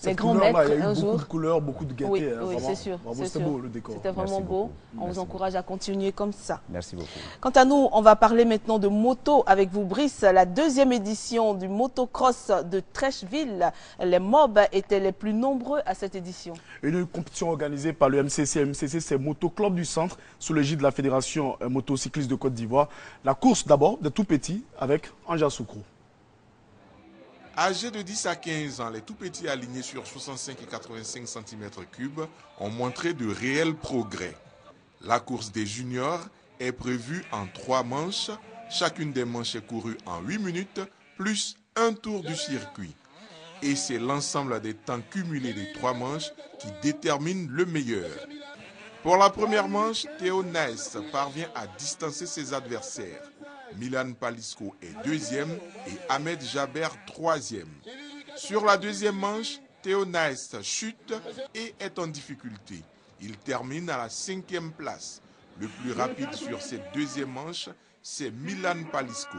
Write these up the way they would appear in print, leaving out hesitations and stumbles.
les grands maîtres il y a eu un beaucoup jour. de couleurs, beaucoup de gaieté. Oui, Hein, oui, c'est sûr. C'était beau le décor. C'était vraiment beau. On vous encourage à continuer comme ça. Merci beaucoup. Quant à nous, on va parler maintenant de moto avec vous, Brice. La deuxième édition du motocross de Trècheville. Les mobs étaient les plus nombreux à cette édition. Une compétition organisée par le MCC. MCC, c'est Moto Club du Centre, sous l'égide de la Fédération motocycliste de Côte d'Ivoire. La course d'abord, de tout petits, avec Anja Soukro. Âgés de 10 à 15 ans, les tout petits alignés sur 65 et 85 cm3 ont montré de réels progrès. La course des juniors est prévue en 3 manches. Chacune des manches est courue en 8 minutes, plus un tour du circuit. Et c'est l'ensemble des temps cumulés des 3 manches qui détermine le meilleur. Pour la première manche, Théo Naes parvient à distancer ses adversaires. Milan Palisco est deuxième et Ahmed Jaber troisième. Sur la deuxième manche, Théo Naes chute et est en difficulté. Il termine à la 5e place. Le plus rapide sur cette deuxième manche, c'est Milan Palisco.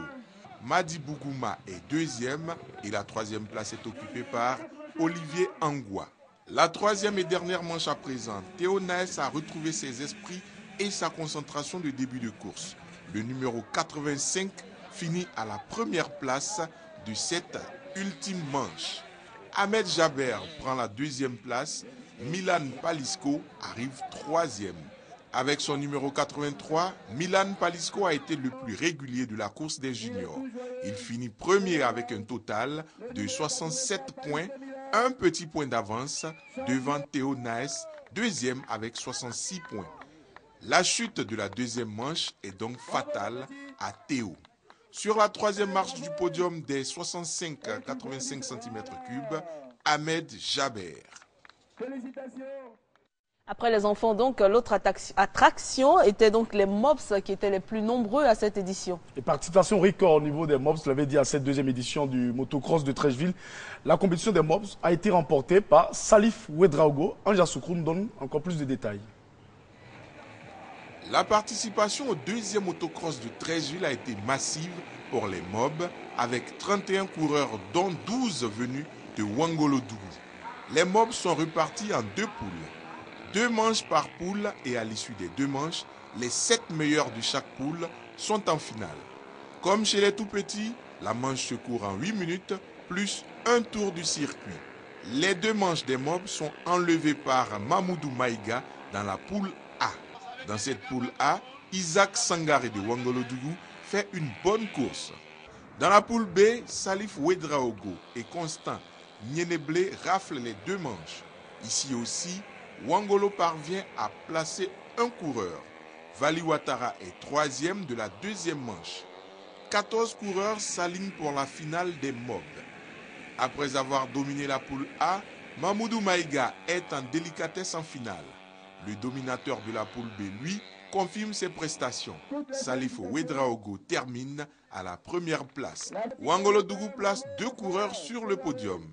Madi Bougouma est deuxième et la 3e place est occupée par Olivier Angoua. La 3e et dernière manche à présent, Théo Naes a retrouvé ses esprits et sa concentration de début de course. Le numéro 85 finit à la première place de cette ultime manche. Ahmed Jaber prend la 2e place. Milan Palisco arrive 3e. Avec son numéro 83, Milan Palisco a été le plus régulier de la course des juniors. Il finit premier avec un total de 67 points, un petit point d'avance devant Théo Naes, deuxième avec 66 points. La chute de la deuxième manche est donc fatale à Théo. Sur la 3e marche du podium des 65 à 85 cm3, Ahmed Jaber. Après les enfants, donc, l'autre attraction était donc les mobs qui étaient les plus nombreux à cette édition. Et participation record au niveau des mobs, je l'avais dit à cette deuxième édition du motocross de Trècheville. La compétition des mobs a été remportée par Salif Ouedraogo. Anja Soukro nous donne encore plus de détails. La participation au deuxième autocross de Trècheville a été massive pour les mobs, avec 31 coureurs dont 12 venus de Ouangolo-Dougou. Les mobs sont repartis en 2 poules. 2 manches par poule et à l'issue des 2 manches, les 7 meilleurs de chaque poule sont en finale. Comme chez les tout petits, la manche se court en 8 minutes plus un tour du circuit. Les 2 manches des mobs sont enlevées par Mamoudou Maïga dans la poule A. Dans cette poule A, Isaac Sangaré de Ouangolo-Dougou fait une bonne course. Dans la poule B, Salif Ouedraogo et Constant Nieneblé raflent les 2 manches. Ici aussi, Ouangolo parvient à placer un coureur. Vali Ouattara est 3e de la 2e manche. 14 coureurs s'alignent pour la finale des mobs. Après avoir dominé la poule A, Mamoudou Maïga est en délicatesse en finale. Le dominateur de la poule B, lui, confirme ses prestations. Salif Ouedraogo termine à la première place. Ouangolo-Dougou place 2 coureurs sur le podium.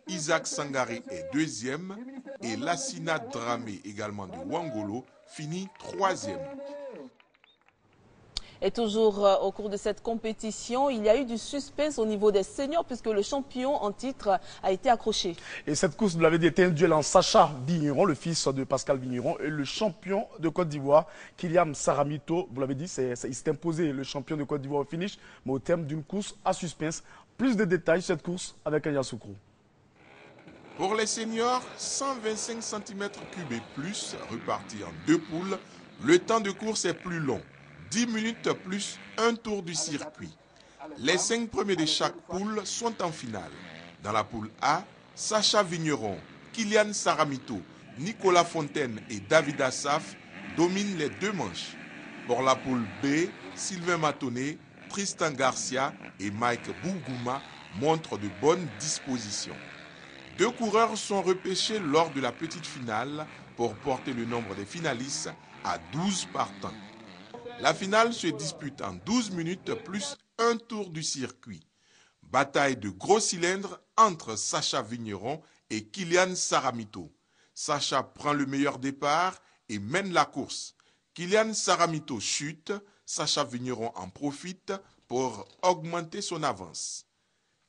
Isaac Sangaré est 2e et Lassina Dramé, également de Ouangolo, finit 3e. Et toujours au cours de cette compétition, il y a eu du suspense au niveau des seniors puisque le champion en titre a été accroché. Et cette course, vous l'avez dit, était un duel en Sacha Vigneron, le fils de Pascal Vigneron, et le champion de Côte d'Ivoire, Kylian Saramito. Vous l'avez dit, il s'est imposé le champion de Côte d'Ivoire au finish, mais au terme d'une course à suspense. Plus de détails sur cette course avec Anja Soukro. Pour les seniors, 125 cm3 et plus, repartis en 2 poules, le temps de course est plus long. 10 minutes plus un tour du circuit. Les 5 premiers de chaque poule sont en finale. Dans la poule A, Sacha Vigneron, Kylian Saramito, Nicolas Fontaine et David Assaf dominent les 2 manches. Pour la poule B, Sylvain Matonnet, Tristan Garcia et Mike Bougouma montrent de bonnes dispositions. 2 coureurs sont repêchés lors de la petite finale pour porter le nombre des finalistes à 12 partants. La finale se dispute en 12 minutes plus un tour du circuit. Bataille de gros cylindres entre Sacha Vigneron et Kylian Saramito. Sacha prend le meilleur départ et mène la course. Kylian Saramito chute, Sacha Vigneron en profite pour augmenter son avance.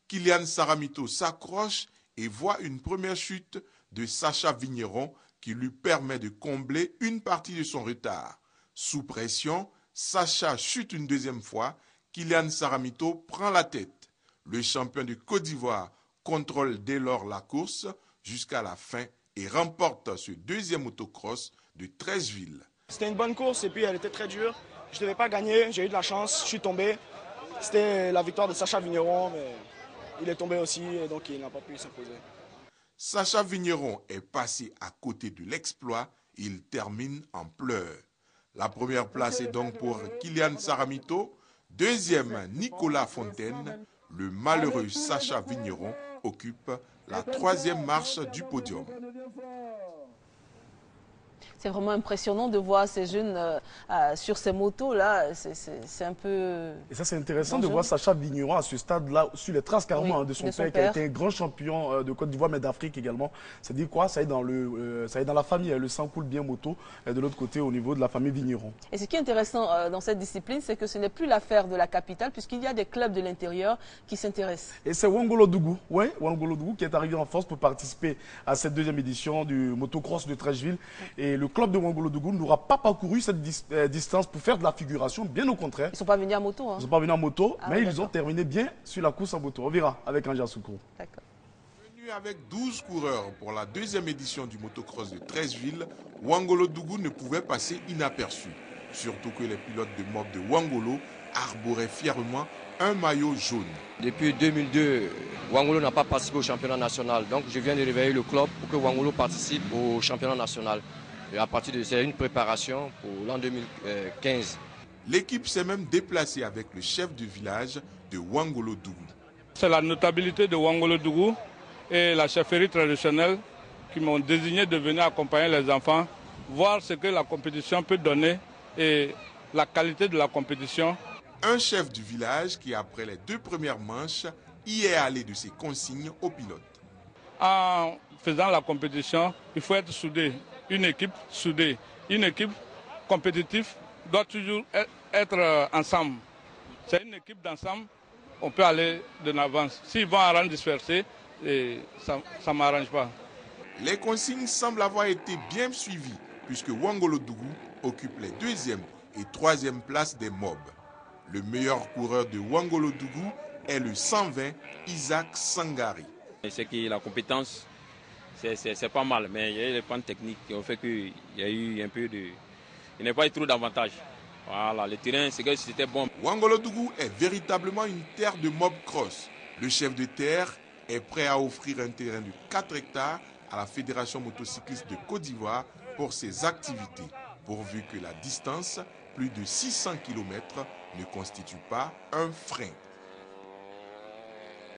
Kylian Saramito s'accroche et voit une première chute de Sacha Vigneron qui lui permet de combler une partie de son retard. Sous pression, Sacha chute une deuxième fois. Kylian Saramito prend la tête. Le champion de Côte d'Ivoire contrôle dès lors la course jusqu'à la fin et remporte ce deuxième autocross de Treichville. C'était une bonne course et puis elle était très dure. Je ne devais pas gagner, j'ai eu de la chance, je suis tombé. C'était la victoire de Sacha Vigneron, mais il est tombé aussi et donc il n'a pas pu s'imposer. Sacha Vigneron est passé à côté de l'exploit. Il termine en pleurs. La première place est donc pour Kylian Saramito. Deuxième, Nicolas Fontaine. Le malheureux Sacha Vigneron occupe la troisième marche du podium. C'est vraiment impressionnant de voir ces jeunes sur ces motos-là. C'est un peu... Et ça, c'est intéressant dangereux. de voir Sacha Vigneron à ce stade-là, sur les traces carrément de son père, qui a été un grand champion de Côte d'Ivoire, mais d'Afrique également. C'est-à-dire quoi? Ça est dans la famille. Le sang coule bien moto. Et de l'autre côté, au niveau de la famille Vigneron. Et ce qui est intéressant dans cette discipline, c'est que ce n'est plus l'affaire de la capitale, puisqu'il y a des clubs de l'intérieur qui s'intéressent. Et c'est Wangolo Dougou, qui est arrivé en force pour participer à cette deuxième édition du motocross de Treichville. Et le club de Wangolo Dougou n'aura pas parcouru cette distance pour faire de la figuration, bien au contraire. Ils ne sont pas venus en moto. Hein. Ils ne sont pas venus en moto, mais oui, ils ont terminé bien sur la course en moto. On verra avec Anja Soukou. D'accord. Venu avec 12 coureurs pour la deuxième édition du motocross de Treichville, Wangolo Dougou ne pouvait passer inaperçu. Surtout que les pilotes de mob de Wangolo arboraient fièrement un maillot jaune. Depuis 2002, Wangolo n'a pas participé au championnat national. Donc je viens de réveiller le club pour que Wangolo participe au championnat national. Et à partir de c'est une préparation pour l'an 2015. L'équipe s'est même déplacée avec le chef de village de Wangolo Dougou. C'est la notabilité de Wangolo Dougou et la chefferie traditionnelle qui m'ont désigné de venir accompagner les enfants, voir ce que la compétition peut donner et la qualité de la compétition. Un chef du village qui, après les deux premières manches, y est allé de ses consignes aux pilotes. En faisant la compétition, il faut être soudé. Une équipe soudée, une équipe compétitive doit toujours être ensemble. C'est une équipe d'ensemble, on peut aller de l'avance. S'ils vont en rang dispersé, ça ne m'arrange pas. Les consignes semblent avoir été bien suivies, puisque Wangolo Dougou occupe les deuxième et troisième places des mobs. Le meilleur coureur de Wangolo Dougou est le 120 Isaac Sangari. C'est que la compétence, c'est pas mal, mais il y a les points techniques qui ont fait qu'il y a eu un peu de... Il n'y a pas eu trop d'avantages. Voilà, le terrain, c'est que c'était bon. Wangolo Dougou est véritablement une terre de mob cross. Le chef de terre est prêt à offrir un terrain de 4 hectares à la Fédération motocycliste de Côte d'Ivoire pour ses activités, pourvu que la distance, plus de 600 km, ne constitue pas un frein.